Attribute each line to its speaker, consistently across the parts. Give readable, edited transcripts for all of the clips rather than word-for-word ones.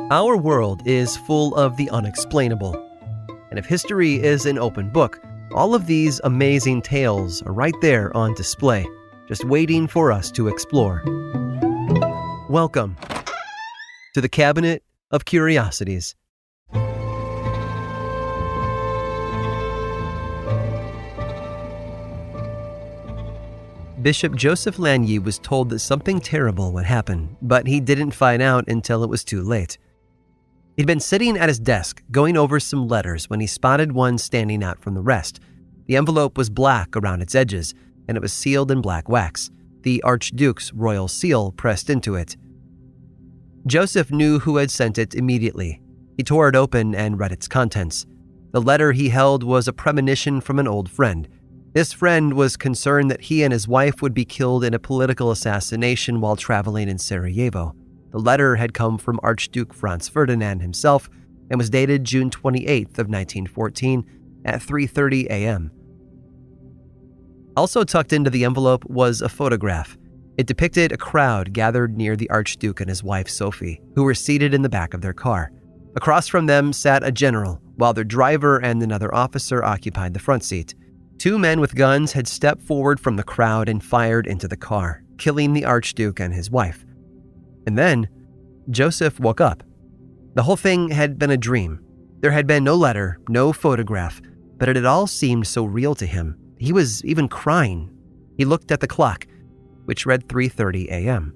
Speaker 1: Our world is full of the unexplainable. And if history is an open book, all of these amazing tales are right there on display, just waiting for us to explore. Welcome to the Cabinet of Curiosities. Bishop Joseph Lanier was told that something terrible would happen, but he didn't find out until it was too late. He'd been sitting at his desk, going over some letters when he spotted one standing out from the rest. The envelope was black around its edges, and it was sealed in black wax, the Archduke's royal seal pressed into it. Joseph knew who had sent it immediately. He tore it open and read its contents. The letter he held was a premonition from an old friend. This friend was concerned that he and his wife would be killed in a political assassination while traveling in Sarajevo. The letter had come from Archduke Franz Ferdinand himself and was dated June 28th of 1914 at 3:30 a.m. Also tucked into the envelope was a photograph. It depicted a crowd gathered near the Archduke and his wife Sophie, who were seated in the back of their car. Across from them sat a general, while their driver and another officer occupied the front seat. Two men with guns had stepped forward from the crowd and fired into the car, killing the Archduke and his wife. And then, Joseph woke up. The whole thing had been a dream. There had been no letter, no photograph, but it had all seemed so real to him. He was even crying. He looked at the clock, which read 3:30 a.m.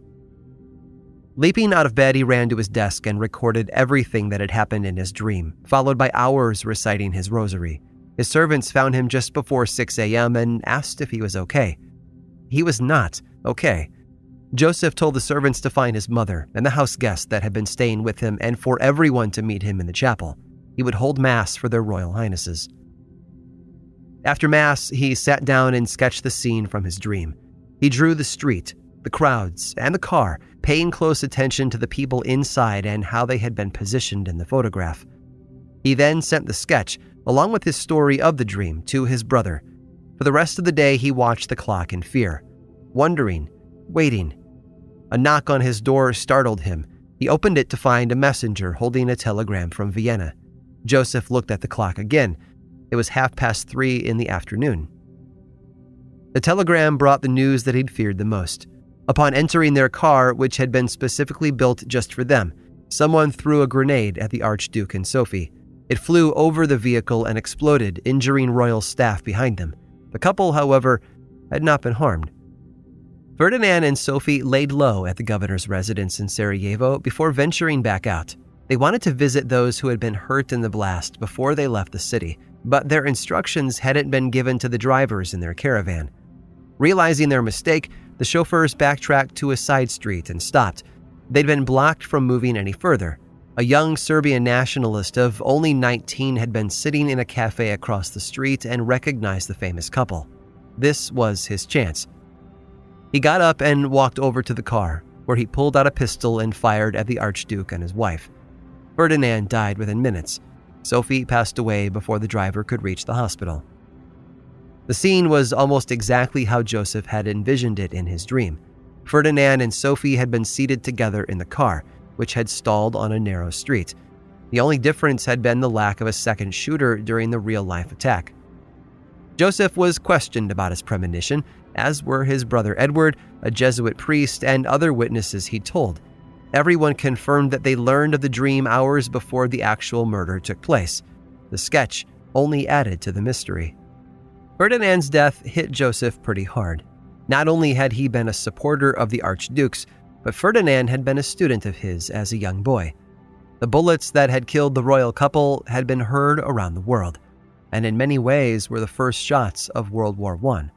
Speaker 1: Leaping out of bed, he ran to his desk and recorded everything that had happened in his dream, followed by hours reciting his rosary. His servants found him just before 6 a.m. and asked if he was okay. He was not okay. Joseph told the servants to find his mother and the house guests that had been staying with him and for everyone to meet him in the chapel. He would hold mass for their royal highnesses. After mass, he sat down and sketched the scene from his dream. He drew the street, the crowds, and the car, paying close attention to the people inside and how they had been positioned in the photograph. He then sent the sketch, along with his story of the dream, to his brother. For the rest of the day, he watched the clock in fear, wondering, waiting. A knock on his door startled him. He opened it to find a messenger holding a telegram from Vienna. Joseph looked at the clock again. It was 3:30 in the afternoon. The telegram brought the news that he'd feared the most. Upon entering their car, which had been specifically built just for them, someone threw a grenade at the Archduke and Sophie. It flew over the vehicle and exploded, injuring royal staff behind them. The couple, however, had not been harmed. Ferdinand and Sophie laid low at the governor's residence in Sarajevo before venturing back out. They wanted to visit those who had been hurt in the blast before they left the city, but their instructions hadn't been given to the drivers in their caravan. Realizing their mistake, the chauffeurs backtracked to a side street and stopped. They'd been blocked from moving any further. A young Serbian nationalist of only 19 had been sitting in a cafe across the street and recognized the famous couple. This was his chance. He got up and walked over to the car, where he pulled out a pistol and fired at the Archduke and his wife. Ferdinand died within minutes. Sophie passed away before the driver could reach the hospital. The scene was almost exactly how Joseph had envisioned it in his dream. Ferdinand and Sophie had been seated together in the car, which had stalled on a narrow street. The only difference had been the lack of a second shooter during the real-life attack. Joseph was questioned about his premonition, as were his brother Edward, a Jesuit priest, and other witnesses he told. Everyone confirmed that they learned of the dream hours before the actual murder took place. The sketch only added to the mystery. Ferdinand's death hit Joseph pretty hard. Not only had he been a supporter of the Archduke's, but Ferdinand had been a student of his as a young boy. The bullets that had killed the royal couple had been heard around the world, and in many ways were the first shots of World War I.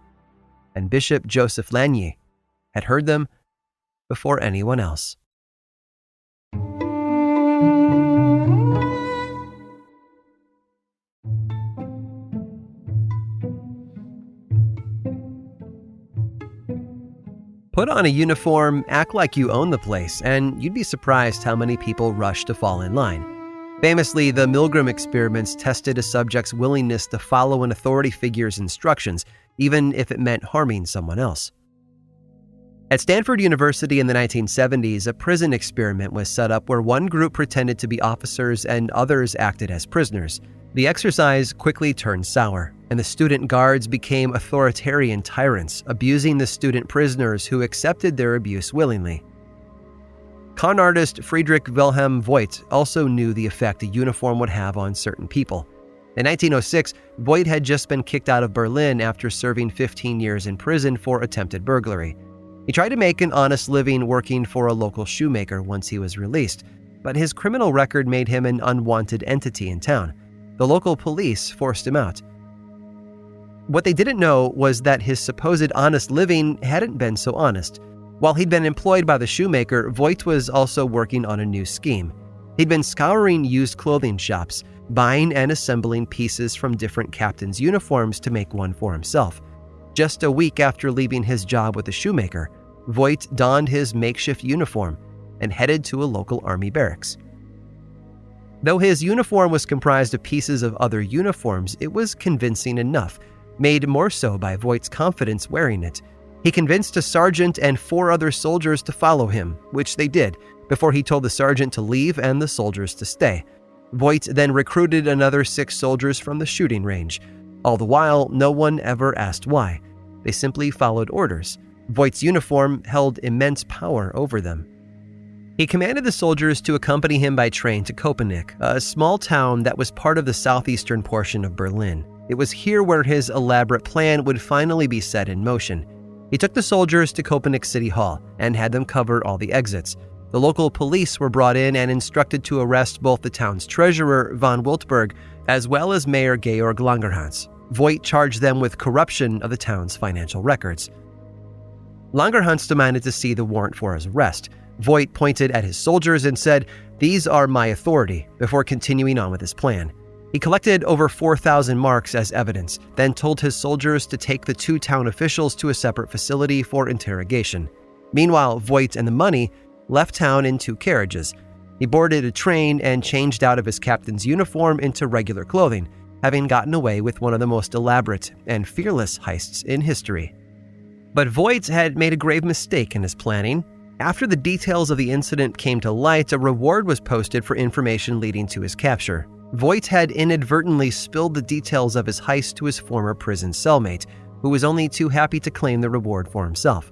Speaker 1: And Bishop Joseph Lanier had heard them before anyone else. Put on a uniform, act like you own the place, and you'd be surprised how many people rush to fall in line. Famously, the Milgram experiments tested a subject's willingness to follow an authority figure's instructions, even if it meant harming someone else. At Stanford University in the 1970s, a prison experiment was set up where one group pretended to be officers and others acted as prisoners. The exercise quickly turned sour, and the student guards became authoritarian tyrants, abusing the student prisoners who accepted their abuse willingly. Con artist Friedrich Wilhelm Voigt also knew the effect a uniform would have on certain people. In 1906, Voigt had just been kicked out of Berlin after serving 15 years in prison for attempted burglary. He tried to make an honest living working for a local shoemaker once he was released, but his criminal record made him an unwanted entity in town. The local police forced him out. What they didn't know was that his supposed honest living hadn't been so honest. While he'd been employed by the shoemaker, Voigt was also working on a new scheme. He'd been scouring used clothing shops, buying and assembling pieces from different captains' uniforms to make one for himself. Just a week after leaving his job with the shoemaker, Voigt donned his makeshift uniform and headed to a local army barracks. Though his uniform was comprised of pieces of other uniforms, it was convincing enough, made more so by Voigt's confidence wearing it. He convinced a sergeant and 4 other soldiers to follow him, which they did, before he told the sergeant to leave and the soldiers to stay. Voigt then recruited another 6 soldiers from the shooting range. All the while, no one ever asked why. They simply followed orders. Voigt's uniform held immense power over them. He commanded the soldiers to accompany him by train to Köpenick, a small town that was part of the southeastern portion of Berlin. It was here where his elaborate plan would finally be set in motion. He took the soldiers to Köpenick City Hall and had them cover all the exits. The local police were brought in and instructed to arrest both the town's treasurer, von Wiltberg, as well as Mayor Georg Langerhans. Voigt charged them with corruption of the town's financial records. Langerhans demanded to see the warrant for his arrest. Voigt pointed at his soldiers and said, "These are my authority," before continuing on with his plan. He collected over 4,000 marks as evidence, then told his soldiers to take the 2 town officials to a separate facility for interrogation. Meanwhile, Voigt and the money left town in 2 carriages. He boarded a train and changed out of his captain's uniform into regular clothing, having gotten away with one of the most elaborate and fearless heists in history. But Voigt had made a grave mistake in his planning. After the details of the incident came to light, a reward was posted for information leading to his capture. Voigt had inadvertently spilled the details of his heist to his former prison cellmate, who was only too happy to claim the reward for himself.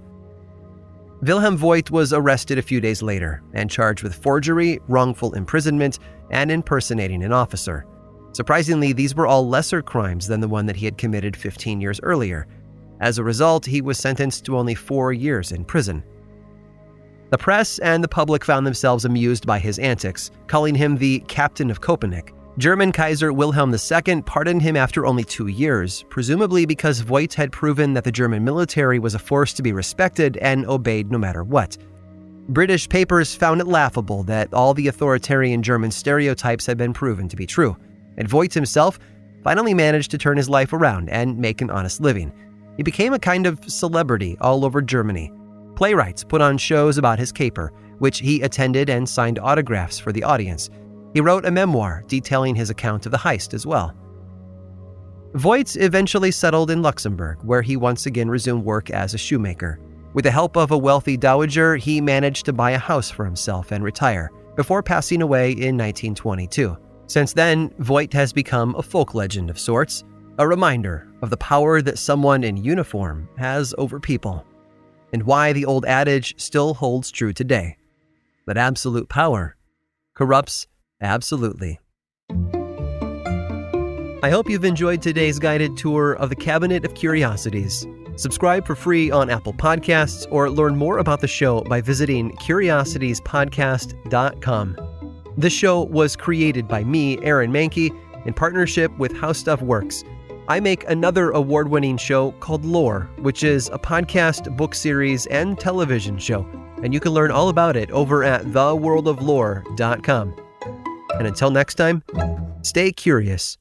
Speaker 1: Wilhelm Voigt was arrested a few days later and charged with forgery, wrongful imprisonment, and impersonating an officer. Surprisingly, these were all lesser crimes than the one that he had committed 15 years earlier. As a result, he was sentenced to only 4 years in prison. The press and the public found themselves amused by his antics, calling him the Captain of Köpenick. German Kaiser Wilhelm II pardoned him after only 2 years, presumably because Voigt had proven that the German military was a force to be respected and obeyed no matter what. British papers found it laughable that all the authoritarian German stereotypes had been proven to be true, and Voigt himself finally managed to turn his life around and make an honest living. He became a kind of celebrity all over Germany. Playwrights put on shows about his caper, which he attended and signed autographs for the audience. He wrote a memoir detailing his account of the heist as well. Voigt eventually settled in Luxembourg, where he once again resumed work as a shoemaker. With the help of a wealthy dowager, he managed to buy a house for himself and retire, before passing away in 1922. Since then, Voigt has become a folk legend of sorts, a reminder of the power that someone in uniform has over people, and why the old adage still holds true today, that absolute power corrupts absolutely. I hope you've enjoyed today's guided tour of the Cabinet of Curiosities. Subscribe for free on Apple Podcasts or learn more about the show by visiting curiositiespodcast.com. This show was created by me, Aaron Mahnke, in partnership with How Stuff Works. I make another award-winning show called Lore, which is a podcast, book series, and television show, and you can learn all about it over at theworldoflore.com. And until next time, stay curious.